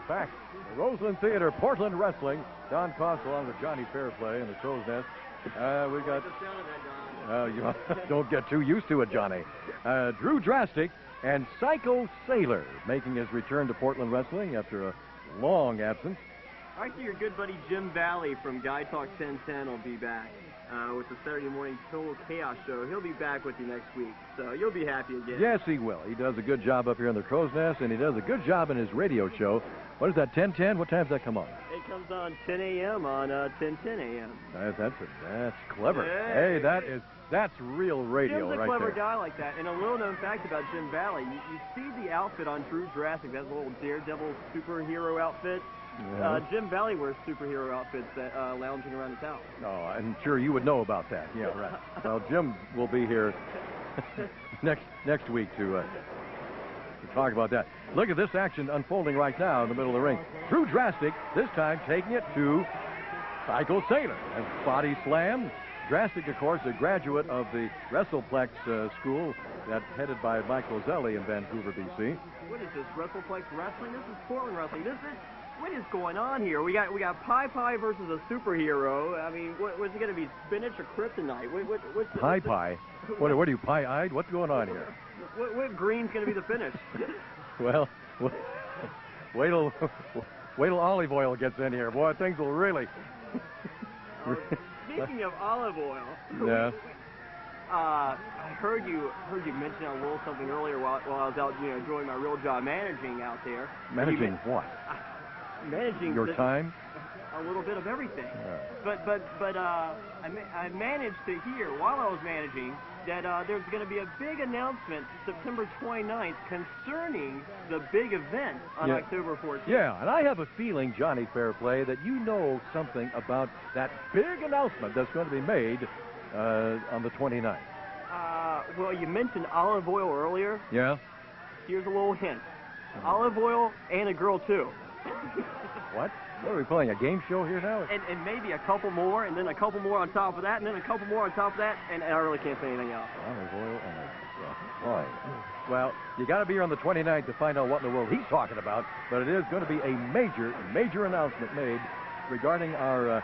back. The Roseland Theatre, Portland Wrestling. Don Cost along with Johnny Fairplay in the Crow's Nest. We got... you don't get too used to it, Johnny. Dru Drastic and Psycho Sailor making his return to Portland Wrestling after a long absence. Actually, your good buddy Jim Valley from Guy Talk 1010 will be back with the Saturday morning Total Chaos show. He'll be back with you next week, so you'll be happy again. Yes, he will. He does a good job up here in the Crow's Nest, and he does a good job in his radio show. What is that, 1010? What time does that come on? It comes on 10 a.m. on 1010 a.m. That's clever. Hey, that's real radio right there. Jim's a clever guy like that. And a little known fact about Jim Valley, you see the outfit on Dru Drastic, that little Daredevil superhero outfit. Yeah. Jim Valley wears superhero outfits lounging around his house. Oh, I'm sure you would know about that. Yeah, right. Well, Jim will be here next week to talk about that. Look at this action unfolding right now in the middle of the ring. Dru Drastic, this time taking it to Psycho Sailor. And body slam. Drastic, of course, a graduate of the WrestlePlex school that's headed by Mike Roselli in Vancouver, B.C. What is this, WrestlePlex Wrestling? This is Portland Wrestling. What is going on here? We got Pie versus a superhero. I mean, what's it going to be, spinach or kryptonite? What's Pie? What are you, pie-eyed? What's going on here? What green's going to be the finish? Well, wait till olive oil gets in here. Boy, things will really... Speaking of olive oil, yeah. I heard you mention a little something earlier while I was out, doing my real job managing out there. Managing what? Managing your time. A little bit of everything. But I managed to hear while I was managing that there's going to be a big announcement September 29th concerning the big event on October 14th. Yeah, and I have a feeling, Johnny Fairplay, that you know something about that big announcement that's going to be made on the 29th. Well, you mentioned olive oil earlier. Yeah. Here's a little hint. Olive oil and a girl, too. What? What are we playing, a game show here now? And maybe a couple more, and then a couple more on top of that, and then a couple more on top of that, and I really can't say anything else. Olive oil and a boy. Well, you got to be here on the 29th to find out what in the world he's talking about, but it is going to be a major announcement made regarding our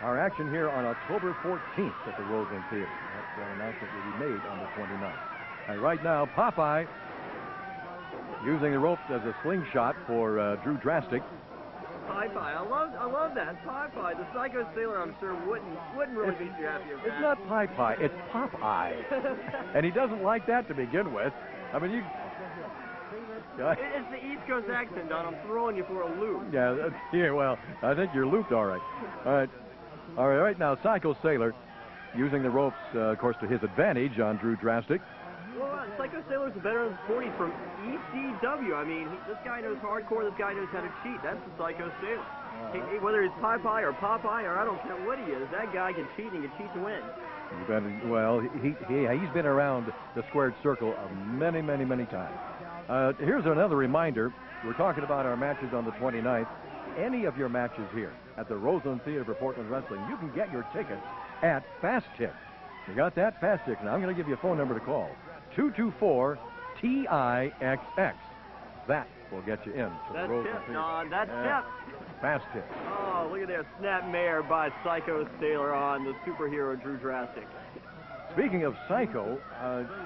action here on October 14th at the Roseland Theatre. That announcement will be made on the 29th. And right now, Popeye using the ropes as a slingshot for Dru Drastic. Pie. I love that. Pie. The Psycho Sailor, I'm sure, wouldn't really be too happy with that. It's not Pie. It's Popeye. And he doesn't like that to begin with. I mean, it's the East Coast accent, Don. I'm throwing you for a loop. Yeah, well, I think you're looped all right. All right, right now, Psycho Sailor using the ropes, of course, to his advantage on Dru Drastic. Well, Psycho Sailor's a veteran sporty from ECW. I mean, this guy knows hardcore. This guy knows how to cheat. That's the Psycho Sailor. Whether it's Pie or Popeye or I don't care what he is, that guy can cheat and he can cheat to win. Well, he's been around the squared circle many times. Here's another reminder. We're talking about our matches on the 29th. Any of your matches here at the Roseland Theatre for Portland Wrestling, you can get your tickets at Fast Tick. You got that? Fast Tick. Now, I'm going to give you a phone number to call. 224-TIXX. That will get you in. That's tip, Don. That's tip. Fast Tick. Oh, look at there. Snapmare by Psycho Sailor on the superhero Dru Drastic. Speaking of Psycho,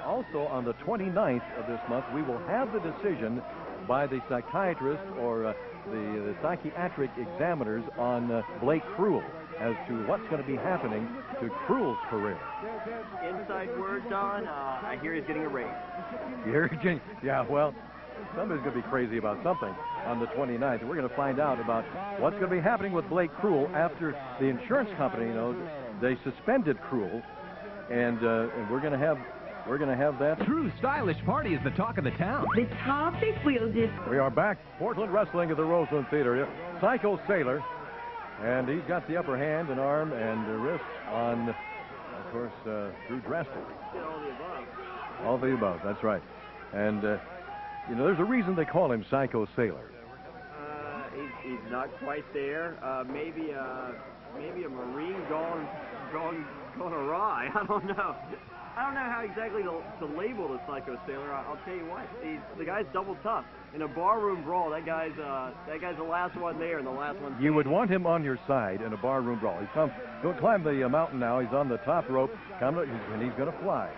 also on the 29th of this month, we will have the decision by the psychiatrist or the psychiatric examiners on Blake Cruel as to what's going to be happening to Cruel's career. Inside word, Don, I hear he's getting a raise. Yeah, well, somebody's going to be crazy about something on the 29th. We're going to find out about what's going to be happening with Blake Cruel after the insurance company, they suspended Cruel, and we're going to have that. True stylish party is the talk of the town. The topic we'll just... We are back. Portland Wrestling at the Roseland Theatre. Psycho Sailor. And he's got the upper hand and arm and wrist on, of course, Dru Drastic. All the above. All the above, that's right. And, there's a reason they call him Psycho Sailor. He's not quite there. Maybe a Marine gone awry. I don't know. I don't know how exactly to label the Psycho Sailor. I'll tell you what, the guy's double tough. In a barroom brawl, that guy's the last one there and the last one. You would want him on your side in a barroom brawl. He's going to climb the mountain now. He's on the top rope, and he's going to fly.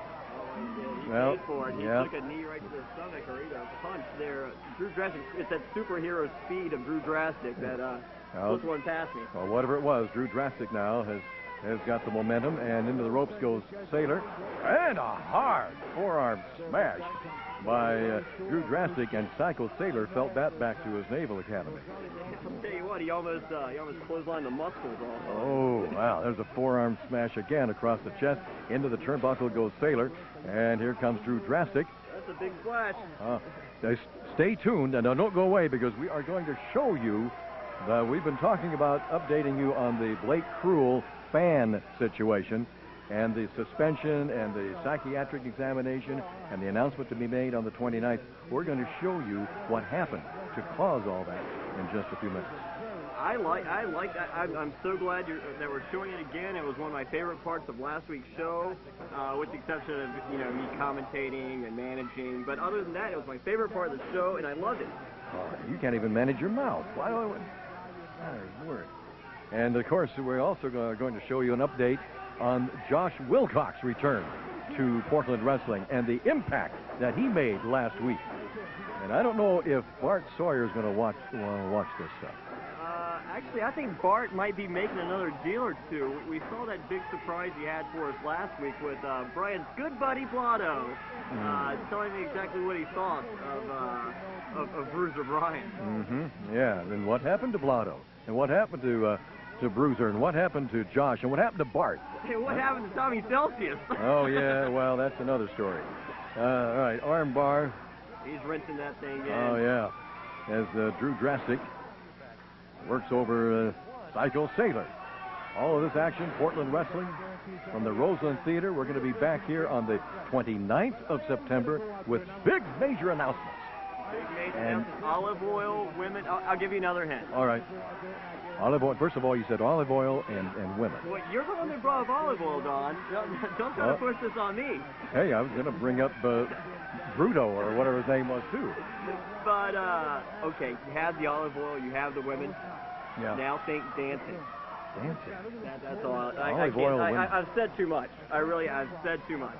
Well, he took a knee right to the stomach, or either a punch there. Dru Drastic, it's that superhero speed of Dru Drastic that this one past me. Well, whatever it was, Dru Drastic now has got the momentum, and into the ropes goes Sailor, and a hard forearm smash by Dru Drastic, and Psycho Sailor felt that back to his Naval Academy. I'll tell you what, he almost clotheslined the muscles off. Oh, wow, there's a forearm smash again across the chest. Into the turnbuckle goes Sailor, and here comes Dru Drastic. That's a big splash. Stay tuned, and don't go away, because we are going to show you we've been talking about updating you on the Blake Cruel fan situation, and the suspension and the psychiatric examination and the announcement to be made on the 29th. We're going to show you what happened to cause all that in just a few minutes. I like that. I'm so glad that we're showing it again. It was one of my favorite parts of last week's show, with the exception of me commentating and managing. But other than that, it was my favorite part of the show, and I loved it. You can't even manage your mouth. Word. And of course, we're also going to show you an update on Josh Wilcox's return to Portland Wrestling and the impact that he made last week. And I don't know if Bart Sawyer is going to watch this stuff. Actually, I think Bart might be making another deal or two. We saw that big surprise he had for us last week with Brian's good buddy Blotto telling me exactly what he thought of Bruiser Brian. Mm-hmm. Yeah. And what happened to Blotto? And what happened to Bruiser? And what happened to Josh? And what happened to Bart? Hey, what happened to Tommy Celsius? Oh, yeah. Well, that's another story. All right. Arm bar. He's rinsing that thing in. Oh, yeah. As Dru Drastic works over Psycho Sailor. All of this action, Portland Wrestling, from the Roseland Theatre. We're going to be back here on the 29th of September with big major announcements. Big major announcements. Olive oil, women. I'll give you another hint. All right. Olive oil. First of all, you said olive oil and women. Well, you're the one that brought up olive oil, Don. Don't try to push this on me. Hey, I was going to bring up Bruto or whatever his name was, too. But, okay, you have the olive oil, you have the women. Yeah. Now think dancing. Dancing? That's all. Olive oil, I've said too much. I've said too much.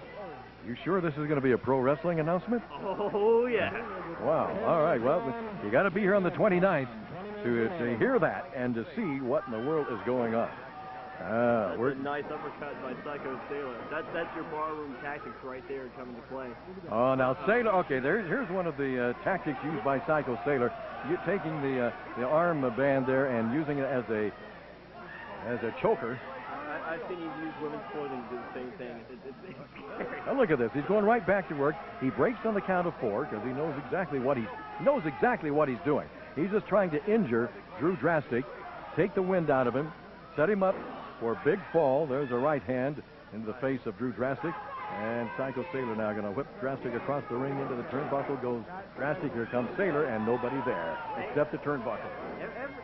You sure this is going to be a pro wrestling announcement? Oh, yeah. Wow. All right. Well, you got to be here on the 29th to hear that and to see what in the world is going on. That's a nice uppercut by Psycho Sailor. That's your barroom tactics right there coming to play. Oh, now Sailor. Okay, here's one of the tactics used by Psycho Sailor. You're taking the arm band there and using it as a choker. I've seen you use women's clothing to do the same thing. It's scary. Now look at this. He's going right back to work. He breaks on the count of 4 because he knows exactly what he's doing. He's just trying to injure Dru Drastic, take the wind out of him, set him up for a big fall. There's a right hand into the face of Dru Drastic. And Psycho Sailor now going to whip Drastic across the ring into the turnbuckle. Goes Drastic. Here comes Sailor, and nobody there except the turnbuckle.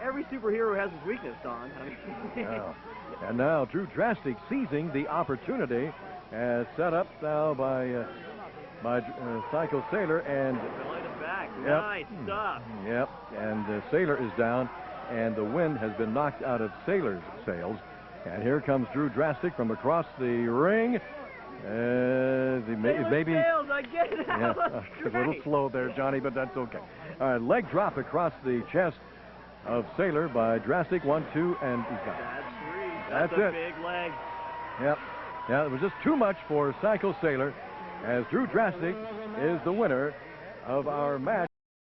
Every superhero has his weakness, Don. Yeah. And now Dru Drastic seizing the opportunity, set up now by Psycho Sailor, and behind the back. Yep. Nice stuff. Yep. And Sailor is down, and the wind has been knocked out of Sailor's sails. And here comes Dru Drastic from across the ring. Maybe sails, I get it. Yeah, a little slow there, Johnny, but that's okay. All right, leg drop across the chest of Sailor by Drastic. 1, 2, and he's got it. That's it. a big leg. Yep. Yeah, it was just too much for Psycho Sailor, as Dru Drastic is the winner of our match.